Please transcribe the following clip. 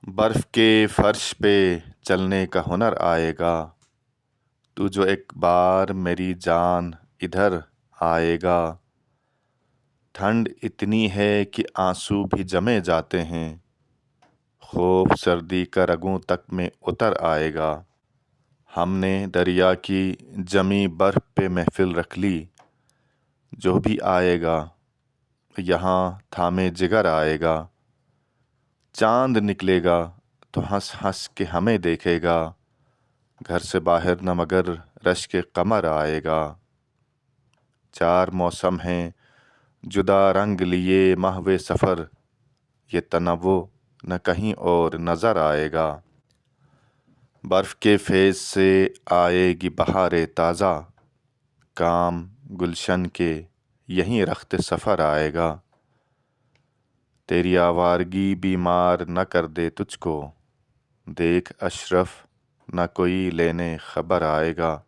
برف کے فرش پہ چلنے کا ہنر آئے گا، تو جو ایک بار میری جان ادھر آئے گا۔ ٹھنڈ اتنی ہے کہ آنسو بھی جمے جاتے ہیں، خوف سردی کا رگوں تک میں اتر آئے گا۔ ہم نے دریا کی جمی برف پہ محفل رکھ لی، جو بھی آئے گا یہاں تھامے جگر آئے گا۔ چاند نکلے گا تو ہنس ہنس کے ہمیں دیکھے گا، گھر سے باہر نہ مگر رشک قمر آئے گا۔ چار موسم ہیں جدا رنگ لیے محو سفر، یہ تنوع نہ کہیں اور نظر آئے گا۔ برف کے فیض سے آئے گی بہار تازہ، کام گلشن کے یہیں رخت سفر آئے گا۔ تیری آوارگی بیمار نہ کر دے تجھ کو، دیکھ اشرف نہ کوئی لینے خبر آئے گا۔